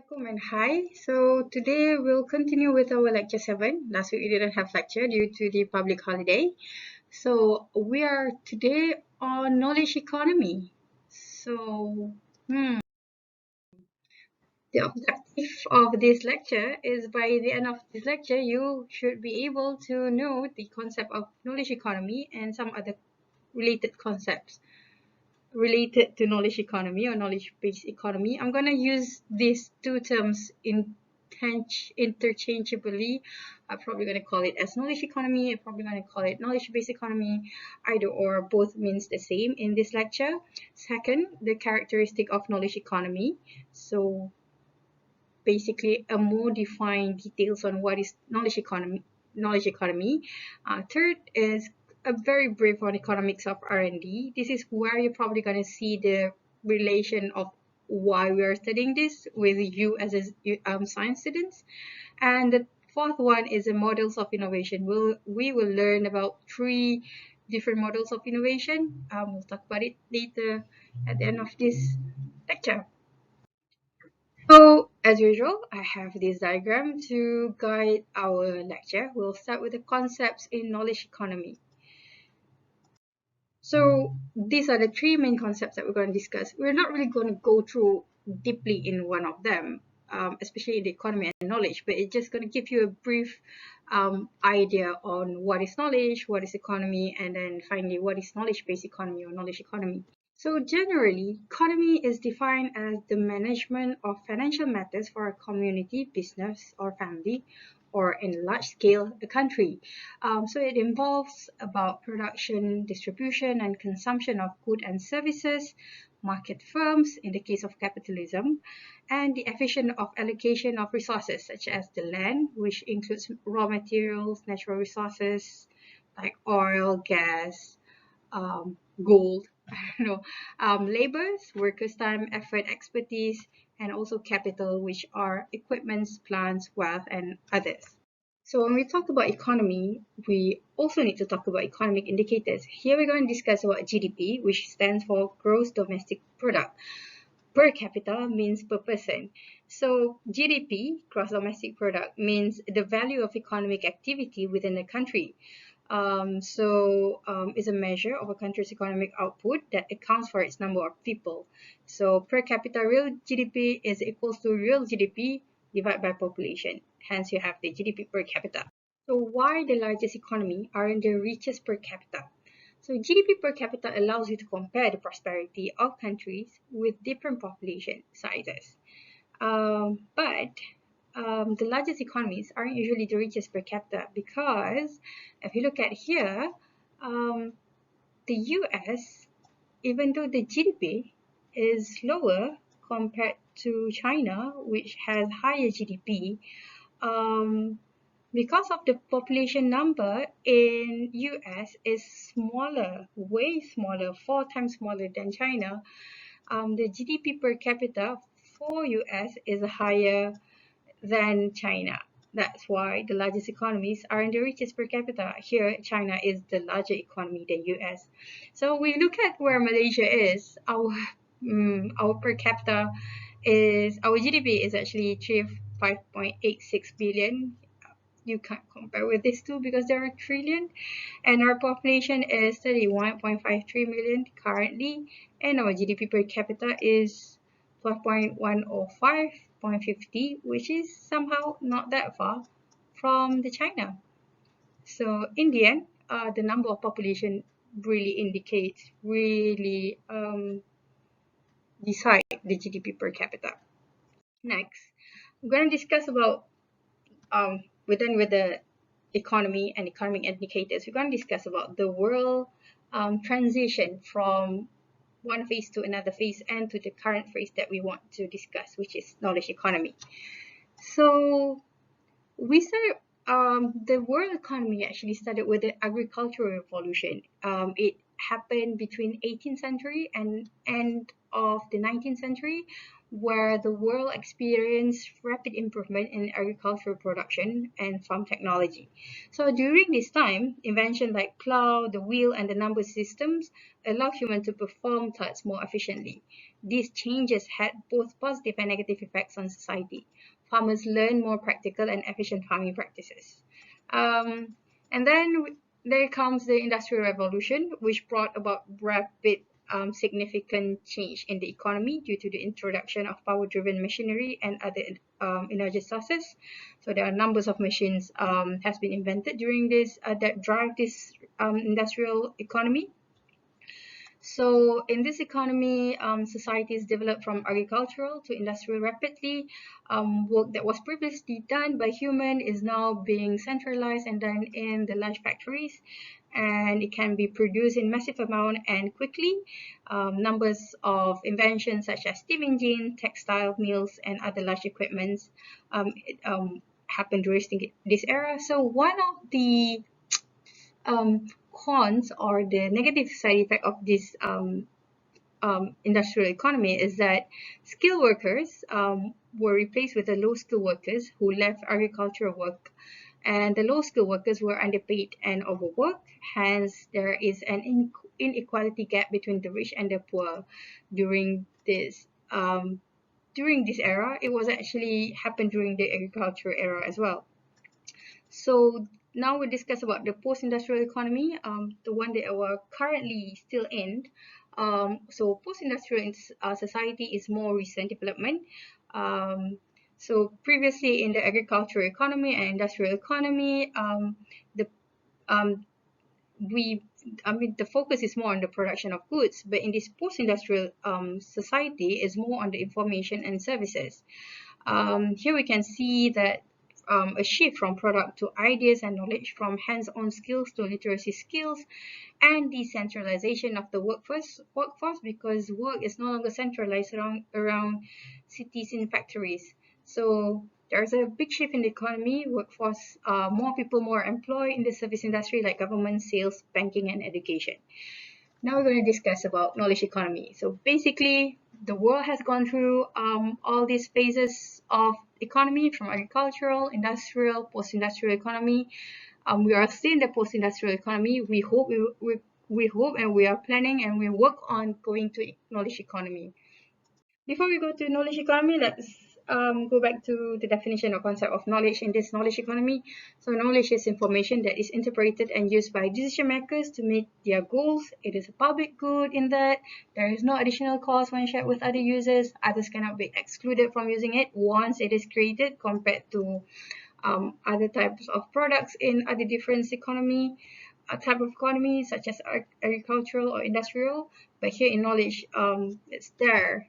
Assalamualaikum and hi. So today we'll continue with our lecture 7. Last week we didn't have lecture due to the public holiday. So we are today on knowledge economy. So the objective of this lecture is by the end of this lecture you should be able to know the concept of knowledge economy and some other related concepts related to knowledge economy or knowledge-based economy. I'm going to use these two terms interchangeably. I'm probably going to call it as knowledge economy. I'm probably going to call it knowledge-based economy. Either or, both means the same in this lecture. Second, the characteristic of knowledge economy. So basically a more defined details on what is knowledge economy. Third is a very brief on economics of R&D. This is where you're probably going to see the relation of why we are studying this with you as science students. And the fourth one is the models of innovation. We will learn about 3 different models of innovation. We'll talk about it later at the end of this lecture. So, as usual, I have this diagram to guide our lecture. We'll start with the concepts in knowledge economy. So, these are the 3 main concepts that we're going to discuss. We're not really going to go through deeply in one of them, especially in the economy and knowledge, but it's just going to give you a brief idea on what is knowledge, what is economy, and then finally, what is knowledge-based economy or knowledge economy. So generally, economy is defined as the management of financial matters for a community, business, or family, or in large scale, a country. So it involves about production, distribution, and consumption of goods and services, market firms in the case of capitalism, and the efficient of allocation of resources such as the land, which includes raw materials, natural resources like oil, gas, gold, labors, workers' time, effort, expertise, and also capital, which are equipments, plants, wealth, and others. So when we talk about economy, we also need to talk about economic indicators. Here we're going to discuss about GDP, which stands for Gross Domestic Product. Per capita means per person. So GDP, Gross Domestic Product, means the value of economic activity within a country. Is a measure of a country's economic output that accounts for its number of people. So per capita real GDP is equals to real GDP divided by population. Hence, you have the GDP per capita. So why the largest economy aren't the richest per capita? So GDP per capita allows you to compare the prosperity of countries with different population sizes. The largest economies aren't usually the richest per capita because if you look at here, the US, even though the GDP is lower compared to China, which has higher GDP, because of the population number in US is smaller, way smaller, 4 times smaller than China, the GDP per capita for US is higher than China. That's why the largest economies aren't the richest per capita. Here, China is the larger economy than US. So we look at where Malaysia is. Our per capita is, our GDP is actually 5.86 billion. You can't compare with these two because they're a trillion. And our population is 31.53 million currently. And our GDP per capita is 12.105. 0.50, which is somehow not that far from the China. So in the end, the number of population really decide the GDP per capita. Next, we're going to discuss about we're done with the economy and economic indicators. We're going to discuss about the world transition from one phase to another phase and to the current phase that we want to discuss, which is knowledge economy. So we started the world economy actually started with the agricultural revolution. It happened between 18th century and end of the 19th century where the world experienced rapid improvement in agricultural production and farm technology. So during this time, inventions like plow, the wheel, and the number systems allow humans to perform tasks more efficiently. These changes had both positive and negative effects on society. Farmers learned more practical and efficient farming practices. Um, and then there comes the Industrial Revolution, which brought about rapid, significant change in the economy due to the introduction of power-driven machinery and other energy sources. So there are numbers of machines has been invented during this that drive this industrial economy. So in this economy, societies develop from agricultural to industrial rapidly. Work that was previously done by human is now being centralized and done in the large factories, and it can be produced in massive amount and quickly. Numbers of inventions such as steam engine, textile mills, and other large equipments happened during this era. So one of the cons or the negative side effect of this industrial economy is that skilled workers were replaced with the low skilled workers who left agricultural work, and the low skilled workers were underpaid and overworked. Hence, there is an inequality gap between the rich and the poor during this. During this era, it was actually happened during the agricultural era as well. So now we discuss about the post-industrial economy, the one that we're currently still in. So post-industrial society is more recent development. So previously in the agricultural economy and industrial economy, the um, we I mean the focus is more on the production of goods, but in this post-industrial society is more on the information and services. Here we can see that a shift from product to ideas and knowledge, from hands-on skills to literacy skills, and decentralization of the workforce because work is no longer centralized around cities and factories. So there's a big shift in the economy, workforce, more people more employed in the service industry like government, sales, banking, and education. Now we're going to discuss about knowledge economy. So basically, the world has gone through all these phases of economy, from agricultural, industrial, post-industrial economy. We are still in the post-industrial economy. We hope and we are planning and we work on going to knowledge economy. Before we go to knowledge economy, let's go back to the definition or concept of knowledge in this knowledge economy. So knowledge is information that is interpreted and used by decision makers to meet their goals. It is a public good in that there is no additional cost when shared with other users. Others cannot be excluded from using it once it is created compared to other types of products in other different economy, type of economy such as agricultural or industrial. But here in knowledge, it's there.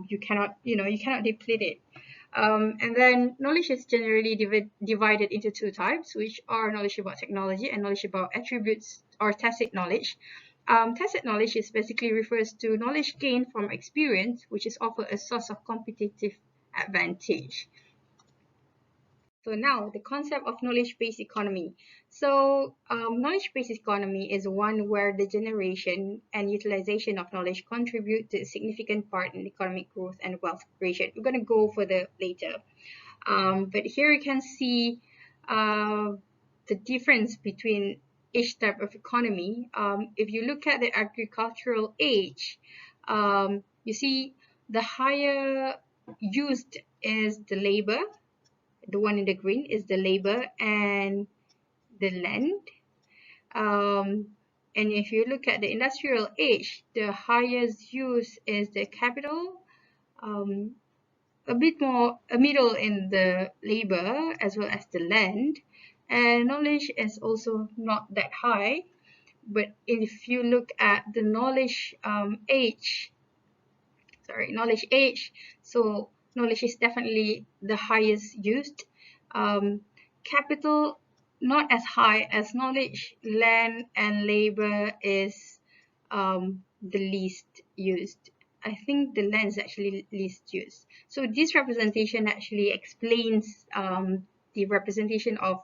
You cannot deplete it. And then knowledge is generally divided into two types, which are knowledge about technology and knowledge about attributes or tacit knowledge. Tacit knowledge is basically refers to knowledge gained from experience, which is often a source of competitive advantage. So now the concept of knowledge-based economy. So knowledge-based economy is one where the generation and utilization of knowledge contribute to a significant part in economic growth and wealth creation. We're going to go further later. But here you can see the difference between each type of economy. If you look at the agricultural age, you see the higher used is the labor. The one in the green is the labor and the land. And if you look at the industrial age, the highest use is the capital, a bit more a middle in the labor as well as the land, and knowledge is also not that high. But if you look at the knowledge age, so knowledge is definitely the highest used. Capital not as high as knowledge. Land and labor is the least used. I think the land is actually least used. So this representation actually explains the representation of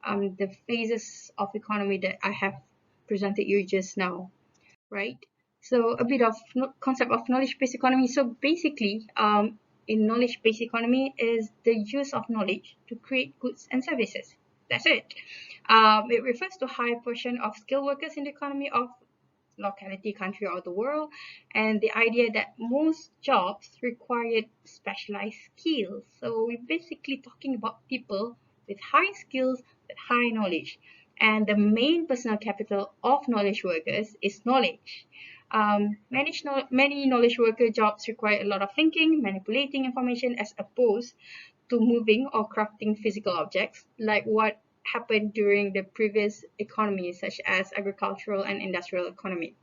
the phases of economy that I have presented you just now, right? So a bit of concept of knowledge-based economy. So basically, in knowledge-based economy is the use of knowledge to create goods and services. That's it. It refers to high portion of skilled workers in the economy of locality, country, or the world, and the idea that most jobs required specialized skills. So we're basically talking about people with high skills, with high knowledge. And the main personal capital of knowledge workers is knowledge. Many knowledge worker jobs require a lot of thinking, manipulating information as opposed to moving or crafting physical objects, like what happened during the previous economies, such as agricultural and industrial economy.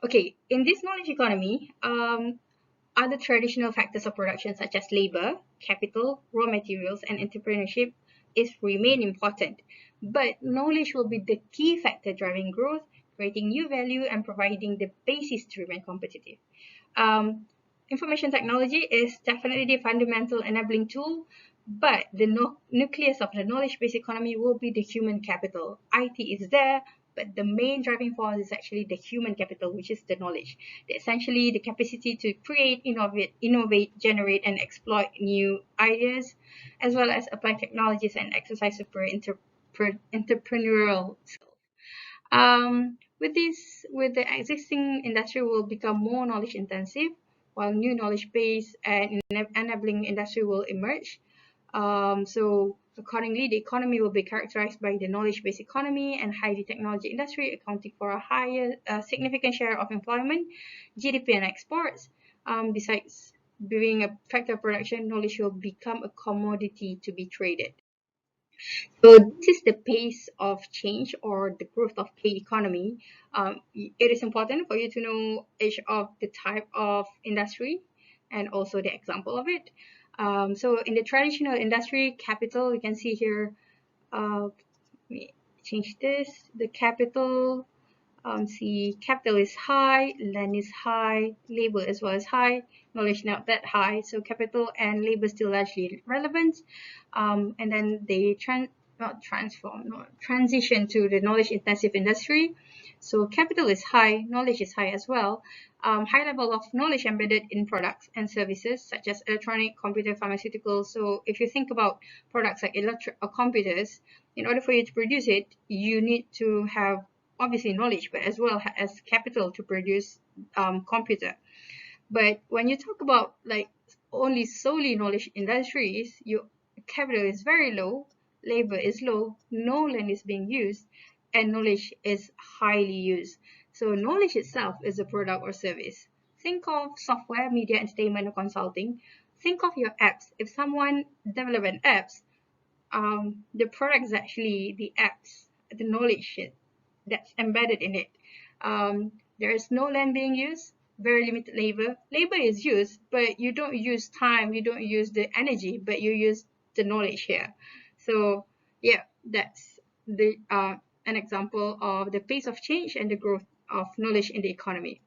Okay, in this knowledge economy, other traditional factors of production, such as labor, capital, raw materials, and entrepreneurship, is remain important. But knowledge will be the key factor driving growth, creating new value, and providing the basis to remain competitive. Um, Information technology is definitely the fundamental enabling tool, but the nucleus of the knowledge-based economy will be the human capital. IT is there, but the main driving force is actually the human capital, which is the knowledge. Essentially, the capacity to create, innovate, generate, and exploit new ideas, as well as apply technologies and exercise super entrepreneurial skills. With the existing industry will become more knowledge intensive, while new knowledge base and enabling industry will emerge. So accordingly, the economy will be characterized by the knowledge-based economy and highly technology industry, accounting for a higher, significant share of employment, GDP, and exports. Besides being a factor of production, knowledge will become a commodity to be traded. So this is the pace of change or the growth of K-economy. It is important for you to know each of the type of industry and also the example of it. So in the traditional industry, capital, you can see here, let me change this, the capital, see capital is high, land is high, labor as well as high, knowledge not that high, so capital and labor still largely relevant. And then they transition to the knowledge intensive industry. So capital is high, knowledge is high as well. High level of knowledge embedded in products and services such as electronic, computer, pharmaceuticals. So if you think about products like electric or computers, in order for you to produce it, you need to have obviously knowledge, but as well as capital to produce computer. But when you talk about like only solely knowledge industries, your capital is very low, labor is low, no land is being used, and knowledge is highly used. So knowledge itself is a product or service. Think of software, media, entertainment, or consulting. Think of your apps. If someone develops an apps, the product is actually the apps, the knowledge that's embedded in it. There is no land being used, very limited labor. Labor is used, but you don't use time, you don't use the energy, but you use the knowledge here. So yeah, that's the an example of the pace of change and the growth of knowledge in the economy.